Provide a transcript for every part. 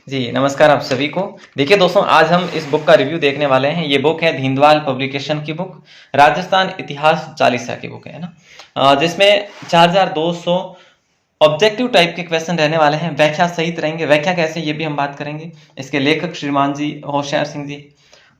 जी, नमस्कार आप सभी को। देखिए दोस्तों, आज हम इस बुक का रिव्यू देखने वाले हैं। ये बुक है दीनदयाल पब्लिकेशन की बुक, राजस्थान इतिहास चालीसा की बुक है ना, जिसमें 4200 ऑब्जेक्टिव टाइप के क्वेश्चन रहने वाले हैं। व्याख्या सहित रहेंगे। व्याख्या कैसे, ये भी हम बात करेंगे। इसके लेखक श्रीमान जी होशियार सिंह जी,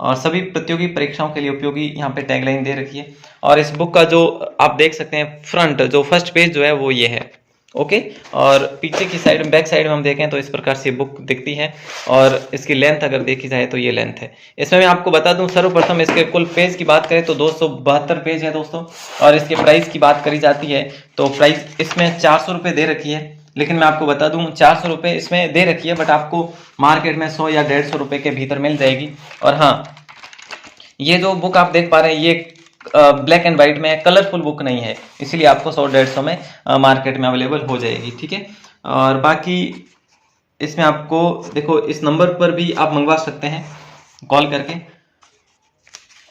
और सभी प्रतियोगी परीक्षाओं के लिए उपयोगी यहाँ पे टैगलाइन दे रखी है। और इस बुक का जो आप देख सकते हैं, फ्रंट जो फर्स्ट पेज जो है वो ये है। ओके। और पीछे की साइड में, बैक साइड में हम देखें तो इस प्रकार से बुक दिखती है। और इसकी लेंथ अगर देखी जाए तो ये लेंथ है। इसमें मैं आपको बता दूं, सर्वप्रथम इसके कुल पेज की बात करें तो 272 पेज है दोस्तों। और इसके प्राइस की बात करी जाती है तो प्राइस इसमें 400 रुपये दे रखी है। लेकिन मैं आपको बता दूं, 400 रुपये इसमें दे रखी है, बट आपको मार्केट में 100 या 150 रुपये के भीतर मिल जाएगी। और हाँ, ये जो बुक आप देख पा रहे हैं, ये ब्लैक एंड व्हाइट में कलरफुल बुक नहीं है, इसीलिए आपको 100-150 में मार्केट में अवेलेबल हो जाएगी। ठीक है। और बाकी इसमें आपको देखो, इस नंबर पर भी आप मंगवा सकते हैं कॉल करके,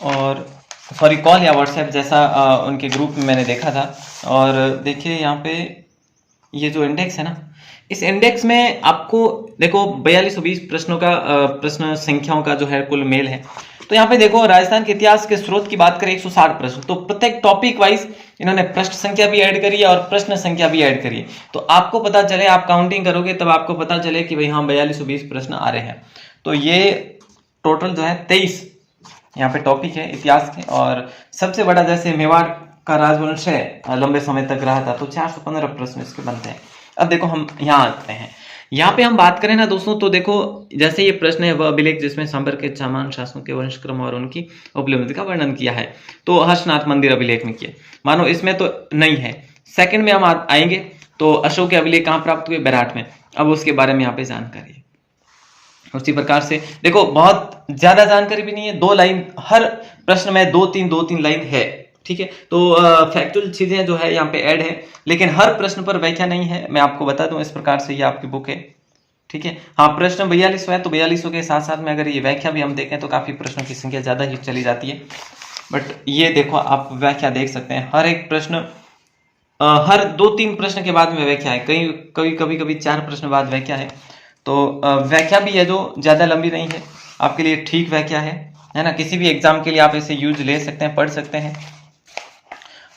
और सॉरी कॉल या व्हाट्सएप जैसा उनके ग्रुप में मैंने देखा था। और देखिए यहाँ पे ये जो इंडेक्स है ना, इस इंडेक्स में आपको देखो 4220 प्रश्नों का प्रश्न संख्याओं का जो है कुल मेल है। तो यहाँ पे देखो, राजस्थान के इतिहास के स्रोत की बात करें 160 प्रश्न, तो प्रत्येक टॉपिक वाइज इन्होंने प्रश्न संख्या भी ऐड करी है और प्रश्न संख्या भी ऐड करी है। तो आपको पता चले, आप काउंटिंग करोगे तब आपको पता चले कि भाई हाँ 4220 प्रश्न आ रहे हैं। तो ये टोटल जो है 23 यहाँ पे टॉपिक है इतिहास के। और सबसे बड़ा जैसे मेवाड़ का राजवंश है, लंबे समय तक रहा था, तो 415 प्रश्न इसके बनते हैं। अब देखो हम यहाँ आते हैं, यहाँ पे हम बात करें ना दोस्तों, तो देखो जैसे ये प्रश्न है वह अभिलेख जिसमें सांबर के चामान शासकों के वंशक्रम और उनकी उपलब्धि का वर्णन किया है, तो हर्षनाथ मंदिर अभिलेख में किया। मानो इसमें तो नहीं है। सेकंड में हम आएंगे तो अशोक के अभिलेख कहाँ प्राप्त हुए, बैराट में। अब उसके बारे में यहाँ पे जानकारी है। उसी प्रकार से देखो, बहुत ज्यादा जानकारी भी नहीं है, 2 लाइन हर प्रश्न में, 2-3 लाइन है। ठीक है। तो फैक्चुअल चीजें जो है यहाँ पे ऐड है, लेकिन हर प्रश्न पर व्याख्या नहीं है। मैं आपको बता दूं, इस प्रकार से ये आपकी बुक है। ठीक है। हाँ, प्रश्न 42 है, तो 42 के साथ साथ में अगर ये व्याख्या भी हम देखें तो काफी प्रश्नों की संख्या ज्यादा ही चली जाती है। बट ये देखो, आप व्याख्या देख सकते हैं, हर एक प्रश्न हर 2-3 प्रश्न के बाद में व्याख्या है, कभी 4 प्रश्न बाद व्याख्या है। तो व्याख्या भी है जो ज्यादा लंबी नहीं है, आपके लिए ठीक व्याख्या है ना। किसी भी एग्जाम के लिए आप इसे यूज ले सकते हैं, पढ़ सकते हैं।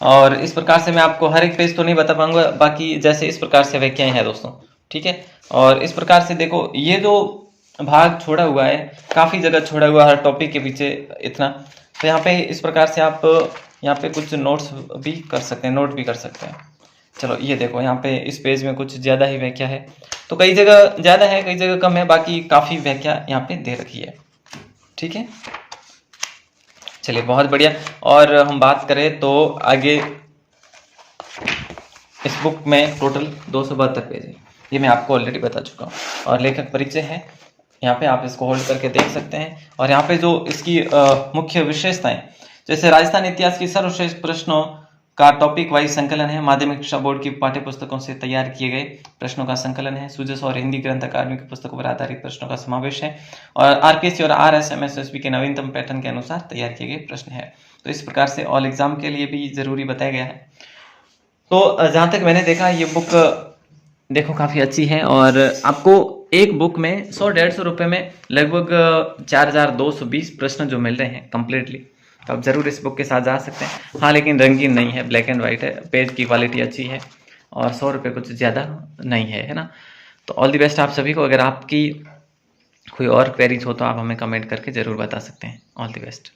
और इस प्रकार से मैं आपको हर एक पेज तो नहीं बता पाऊंगा, बाकी जैसे इस प्रकार से व्याख्याएं हैं दोस्तों। ठीक है। और इस प्रकार से देखो, ये जो भाग छोड़ा हुआ है, काफी जगह छोड़ा हुआ है हर टॉपिक के पीछे इतना। तो यहाँ पे इस प्रकार से आप यहाँ पे कुछ नोट्स भी कर सकते हैं, नोट भी कर सकते हैं। चलो ये देखो, यहाँ पे इस पेज में कुछ ज्यादा ही व्याख्या है, तो कई जगह ज्यादा है, कई जगह कम है, बाकी काफी व्याख्या यहाँ पे दे रखी है। ठीक है। चलिए, बहुत बढ़िया। और हम बात करें तो आगे, इस बुक में टोटल 272 पेज है, ये मैं आपको ऑलरेडी बता चुका हूँ। और लेखक परिचय है, यहाँ पे आप इसको होल्ड करके देख सकते हैं। और यहाँ पे जो इसकी मुख्य विशेषताएं, जैसे राजस्थान इतिहास की सर्वश्रेष्ठ प्रश्नों का टॉपिक वाइज संकलन है, माध्यमिक शिक्षा बोर्ड की पाठ्य पुस्तकों से तैयार किए गए प्रश्नों का संकलन है, सुजस और हिंदी ग्रंथ अकादमी की पुस्तकों पर आधारित प्रश्नों का समावेश है, और आरपीएससी और आरएसएमएसएसबी के नवीनतम पैटर्न के अनुसार तैयार किए गए प्रश्न है। तो इस प्रकार से ऑल एग्जाम के लिए भी जरूरी बताया गया है। तो जहां तक मैंने देखा, ये बुक देखो काफी अच्छी है, और आपको एक बुक में 100-150 रुपए में लगभग 4220 प्रश्न जो मिल रहे हैं कंप्लीटली। तो आप जरूर इस बुक के साथ जा सकते हैं। हाँ, लेकिन रंगीन नहीं है, ब्लैक एंड व्हाइट है, पेज की क्वालिटी अच्छी है, और 100 रुपये कुछ ज़्यादा नहीं है ना। तो ऑल दी बेस्ट आप सभी को। अगर आपकी कोई और क्वेरीज हो तो आप हमें कमेंट करके ज़रूर बता सकते हैं। All the best.